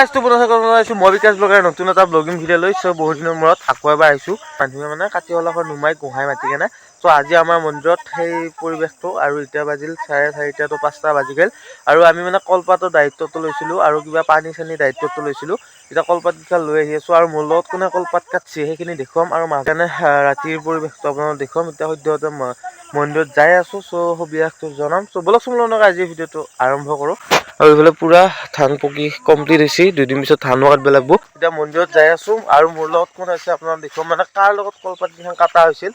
Guys তো পুনৰ আহিছোঁ মই বিকাশ ব্লগাৰ নতুন এটা ব্লগিং ভিডিঅ' লৈ চ' বহুত দিনৰ মূৰত আকৌ এবাৰ আহিছোঁ। মানুহে মানে কাতি কলাখন নুমাই গোহাঁই মাতি কেনে চ' আজি আমাৰ মন্দিৰত সেই পৰিৱেশটো আৰু এতিয়া বাজিল 4:30 to 5টা বাজি গ'ল আৰু আমি মানে কলপাতৰ দায়িত্বটো লৈছিলোঁ আৰু কিবা পানী চানী দায়িত্বটো লৈছিলোঁ। এতিয়া কলপাত কেইটা লৈ আহি আছোঁ আৰু মোৰ লগত কোনে কলপাত কাটছে সেইখিনি দেখুৱাম আৰু মাজনে ৰাতিৰ পৰিৱেশটো আপোনালোকক দেখুৱাম। এতিয়া সদ্যহতে মন্দিৰত যাই আছোঁ চ' সবিয়াসটো জনাম। চ' বলক চোন আজিৰ ভিডিঅ'টো আৰম্ভ কৰোঁ। আৰু এইফালে পুৰা ধান পকি কমপ্লিট হৈছে, 2 দিন পিছত ধানো কাটিব লাগিব। এতিয়া মন্দিৰত যাই আছো আৰু মোৰ লগত কোন আছে আপোনাক দেখুৱাম, মানে কাৰ লগত কলপাত কেইখন কাটা হৈছিল।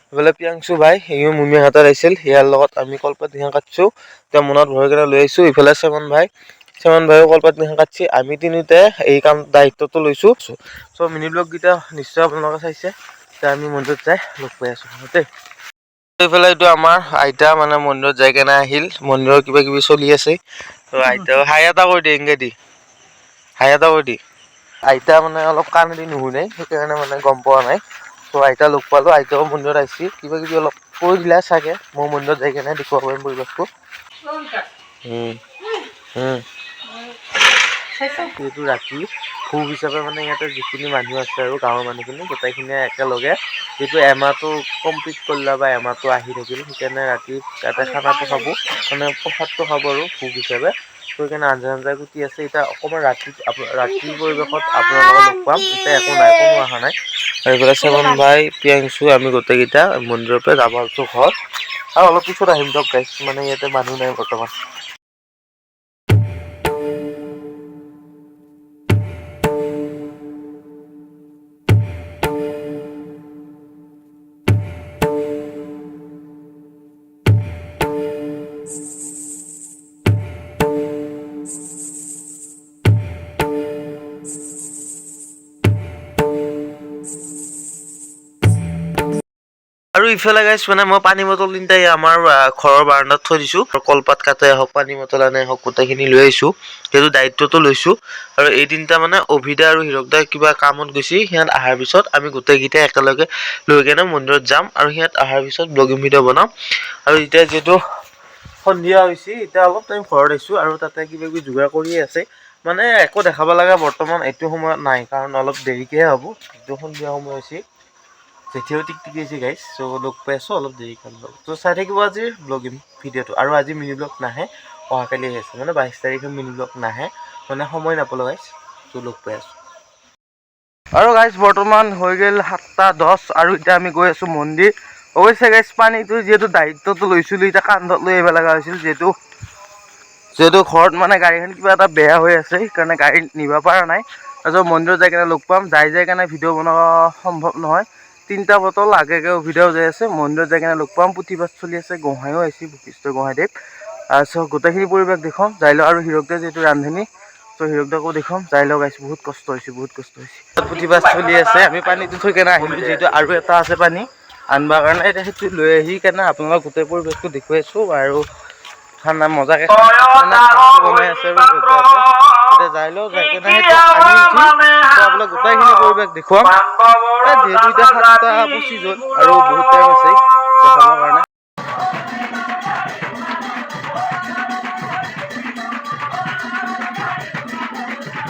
এইফালে প্ৰিয়াংশু ভাই সিও মুমিয়া হাতত আহিছিল, ইয়াৰ লগত আমি কলপাত কেইখন কাটছো। এতিয়া মনত ভৰাই কেনে লৈ আহিছো। ইফালে চেমন ভাইও কলপাত কেইখন কাটছি। আমি তিনিওতে এই কাম দায়িত্বটো লৈছো। চ' মিনি ব্লগ কেইটা নিশ্চয় আপোনালোকে চাইছে। এতিয়া আমি মন্দিৰত যাই লগ পাই আছো দেই। এইফালে এইটো আমাৰ আইতা মানে মন্দিৰত যাই কেনে আহিল, মন্দিৰৰ কিবা কিবি চলি আছে। ত' আইতা হাই এটা কৰি দিয়ে ইংগে দি হাই এটা কৰি দি আইতা মানে অলপ কাণ দি নুশুনে, সেইকাৰণে মানে গম পোৱা নাই। ত' আইতা লগ পালো, আইতাও মন্দিৰত আহিছি, কিবা কিবি অলপ কৈ দিলে চাগে। মই মন্দিৰত যাই কেনে দেখুৱাব পাৰিম পৰিৱেশটো। যিহেতু ৰাতি ভোগ হিচাপে মানে ইয়াতে যিখিনি মানুহ আছে আৰু গাঁৱৰ মানুহখিনি গোটেইখিনিয়ে একেলগে যিটো এমাহটো কমপ্লিট কৰিলা বা এমাহটো আহি থাকিল, সেইকাৰণে ৰাতি তাতে খানাটো খাব, মানে প্ৰসাদটো খাব আৰু ভোগ হিচাপে। সেইকাৰণে আঞ্জা গুটি আছে। এতিয়া অকণমান ৰাতিৰ পৰিৱেশত আপোনালোকক লগ পাম। এতিয়া একো নাই, কোনো অহা নাই। আৰু এইফালে চেমন ভাই প্ৰিয়াংশু আমি গোটেইকেইটা মন্দিৰৰ পৰা যাব আছো ঘৰত, আৰু অলপ পিছত আহিম দিয়ক গাইজ, মানে ইয়াতে মানুহ নাই বৰ্তমান। আৰু ইফালে গাইছ মানে মই পানী বটল তিনিটাই আমাৰ ঘৰৰ বাৰান্দাত থৈ দিছো। কলপাত কাটাই হওক, পানী বটল আনে হওক, গোটেইখিনি লৈ আহিছো। সেইটো দায়িত্বটো লৈছো। আৰু এই তিনিটা মানে অভিদা আৰু হিৰক দাই কিবা কামত গৈছি, সিহঁত অহাৰ পিছত আমি গোটেইকেইটাই একেলগে লৈ কেনে মন্দিৰত যাম আৰু সিহঁত অহাৰ পিছত ব্লগিং ভিডিঅ' বনাম। আৰু এতিয়া যিহেতু সন্ধিয়া হৈছে, এতিয়া অলপ টাইম ঘৰত আহিছো আৰু তাতে কিবা কিবি যোগাৰ কৰিয়ে আছে। মানে একো দেখাব লগা বৰ্তমান এইটো সময়ত নাই, কাৰণ অলপ দেৰিকেহে হ'ব। যিটো সন্ধিয়া সময় হৈছে, যেতিয়াও টিকটিকি আছে গাইজ। চ' লগ পাই আছো অলপ দেৰিকে। ত' চাই থাকিব আজিৰ ব্লগিং ভিডিঅ'টো। আৰু আজি মিনি ব্লগ নাহে, অহাকালি আহি আছে, মানে 22 তাৰিখে মিনি ব্লগ নাহে, মানে সময় নাপালো গাইজ। ত' লগ পাই আছো। আৰু গাইজ বৰ্তমান হৈ গ'ল 7:10 আৰু এতিয়া আমি গৈ আছো মন্দিৰ। অৱশ্যে গাইজ পানীটো যিহেতু দায়িত্বটো লৈছিলো, এতিয়া কান্ধত লৈ আহিব লগা হৈছিল। যিহেতু ঘৰত মানে গাড়ীখন কিবা এটা বেয়া হৈ আছে, সেইকাৰণে গাড়ী নিব পৰা নাই। তাৰপিছত মন্দিৰত যাই কেনে লগ পাম। যাই কেনে ভিডিঅ' বনোৱা সম্ভৱ নহয়। 3টা বটল আগে অভিধাও যাই আছে। মন্দিৰত যাই কেনে লগ পাম। পুথিপাঠ চলি আছে, গোহাঁইও আহিছে, বশিষ্ঠ গোহাঁইদেৱ। তাৰপিছত গোটেইখিনি পৰিৱেশ দেখুৱাম যাই লওঁ। আৰু হিৰকদা যিহেতু ৰান্ধনী, ত' হিৰকদাকো দেখুৱাম যাই লওঁ গাইছ। বহুত কষ্ট হৈছে। পুথিপাঠ চলি আছে, আমি পানীটো থৈ কেনে আহিলো, যিহেতু আৰু এটা আছে পানী আনবাৰ কাৰণে। এতিয়া সেইটো লৈ আহি কেনে আপোনালোক গোটেই পৰিৱেশটো দেখুৱাইছো। আৰু ঠাণ্ডা মজাকে বনাই আছে আৰু এতিয়া যাই লওঁ, যাই কেনে আপোনাক গোটেইখিনি পৰিৱেশ দেখুৱাম। যিহেতু এতিয়া 7:25 হ'ল আৰু বহুত টাইম আছে দেখাবৰ কাৰণে।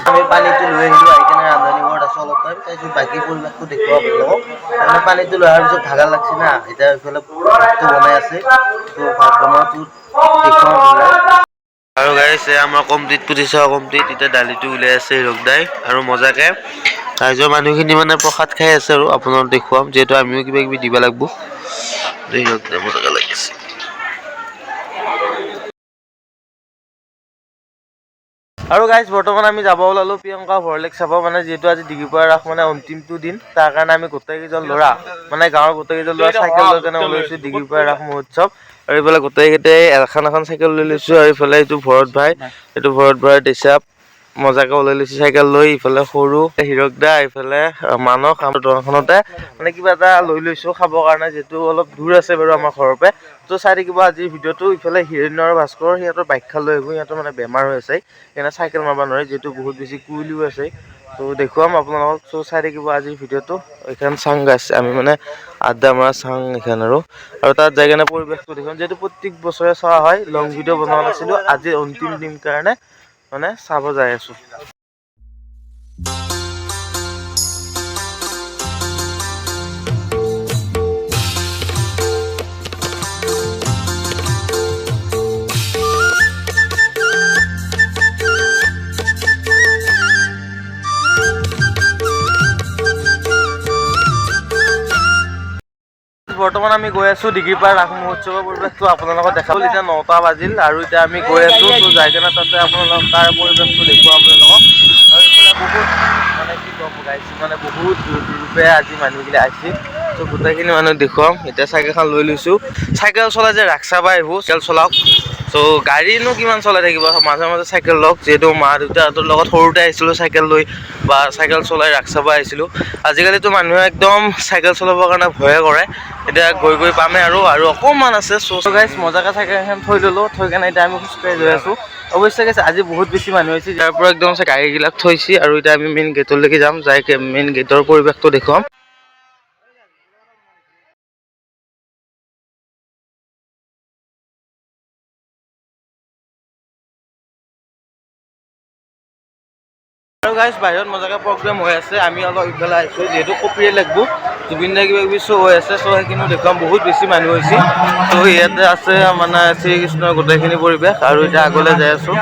আমি পানীটো লৈ আহিলো, আহি কেনে ৰান্ধনী ঘৰত আছো অলপ টাইম। তাৰপিছত বাকী পৰিৱেশটো দেখুৱাম আপোনালোকক। মানে পানীটো লৈ অহাৰ পিছত ভাগৰ লাগছি না, এতিয়া এইফালে ভাতটো বনাই আছে। ত' ভাত বনোৱাটো দেখুৱাম আপোনালোকক। আৰু গাইছ আমাৰ কমপ্লিট পুঠিচোৱা কমপ্লিট। এতিয়া দালিটো ওলাই আছে হিৰকদাই আৰু মজাকে ৰাইজৰ মানুহখিনি মানে প্ৰসাদ খাই আছে। আৰু আপোনালোকক দেখুৱাম, যিহেতু আমিও কিবা কিবি দিব লাগিব। হিৰকদাই মজাকে লাগিছে। আৰু গাইজ বৰ্তমান আমি যাব ওলালো প্ৰিয়ংকা ভৰলেক চাব, মানে যিহেতু আজি ডিগিপাৰা ৰাস মানে অন্তিমটো দিন। তাৰ কাৰণে আমি গোটেইকেইজন ল'ৰা, মানে গাঁৱৰ গোটেইকেইজন ল'ৰা চাইকেল লৈ কেনে ওলাইছো ডিগিপাৰা ৰাস মহোৎসৱ। আৰু এইফালে গোটেইকেইটাই এখন চাইকেল লৈ লৈছো। আৰু এইফালে এইটো ভৰত ভাই দিচাপ মজাকে ওলাই লৈছে চাইকেল লৈ। ইফালে সৰু হিৰক দা, এইফালে মানস। আমাৰ দোকানখনতে মানে কিবা এটা লৈ লৈছো খাবৰ কাৰণে, যিহেতু অলপ দূৰ আছে বাৰু আমাৰ ঘৰৰ পৰা। ত' চাই থাকিব আজিৰ ভিডিঅ'টো। ইফালে হিৰণ্য আৰু ভাস্কৰ সিহঁতৰ বাইকখন লৈ আহিব, সিহঁতৰ মানে বেমাৰ হৈ আছে, সেইকাৰণে চাইকেল মাৰিব নোৱাৰে, যিহেতু বহুত বেছি কুঁৱলীও আছে। ত' দেখুৱাম আপোনালোকক। চ' চাই থাকিব আজিৰ ভিডিঅ'টো। এইখন চাং গাইছ, আমি মানে আড্ডা মৰা চাং এইখন। আৰু তাত যাই কেনে পৰিৱেশটো দেখুৱাম, যিহেতু প্ৰত্যেক বছৰে চোৱা হয়। লং ভিডিঅ' বনোৱা নাছিলো, আজি অন্তিম দিন কাৰণে মানে চাব যাই আছো। বৰ্তমান আমি গৈ আছোঁ ডিগ্ৰীপাৰা ৰাস মহোৎসৱৰ পৰিৱেশটো আপোনালোকক দেখাব। এতিয়া 9টা বাজিল আৰু এতিয়া আমি গৈ আছোঁ। তো যাই কেনে তাতে আপোনালোকক তাৰ পৰিৱেশটো দেখুৱাম আপোনালোকক। আৰু এইফালে বহুত মানে কি ক'ম গাইছে মানে বহুত দূৰ দূৰপে আজি মানুহখিনি আহিছে। তো গোটেইখিনি মানুহ দেখুৱাম। এতিয়া চাইকেলখন লৈ লৈছোঁ। চাইকেল চলাই যে ৰাস চাব আহিব চাইকেল চলাওক। তো গাড়ীনো কিমান চলাই থাকিব, মাজে মাজে চাইকেল লওক। যিহেতু মা দেউতাহঁতৰ লগত সৰুতে আহিছিলোঁ চাইকেল লৈ বা চাইকেল চলাই ৰাস চাব আহিছিলোঁ। আজিকালিতো মানুহে একদম চাইকেল চলাবৰ কাৰণে ভয়ে কৰে। এতিয়া গৈ গৈ পামেই আৰু অকণমান আছে। চ' গাইছ মজাকৈ চাইকেলখন থৈ ল'লোঁ। থৈ কেনে এতিয়া আমি খোজকাঢ়ি গৈ আছোঁ। অৱশ্যে গাইছ আজি বহুত বেছি মানুহ হৈছে, যাৰ পৰা একদম গাড়ীবিলাক থৈছে আৰু এতিয়া আমি মেইন গেটলৈকে যাম। যাই মেইন গেটৰ পৰিৱেশটো দেখুৱাম। আৰু গাইছ বাহিৰত মজাকৈ প্ৰগ্ৰেম হৈ আছে। আমি অলপ ইফালে আহিছোঁ, যিহেতু কপিৰে লাগিব জুবিন দা কিবা কিবি শ্ব' হৈ আছে। চ' সেইখিনিও দেখুৱাম। বহুত বেছি মানুহ হৈছে। ত' ইয়াতে আছে মানে শ্ৰীকৃষ্ণৰ গোটেইখিনি পৰিৱেশ আৰু এতিয়া আগলৈ যাই আছোঁ।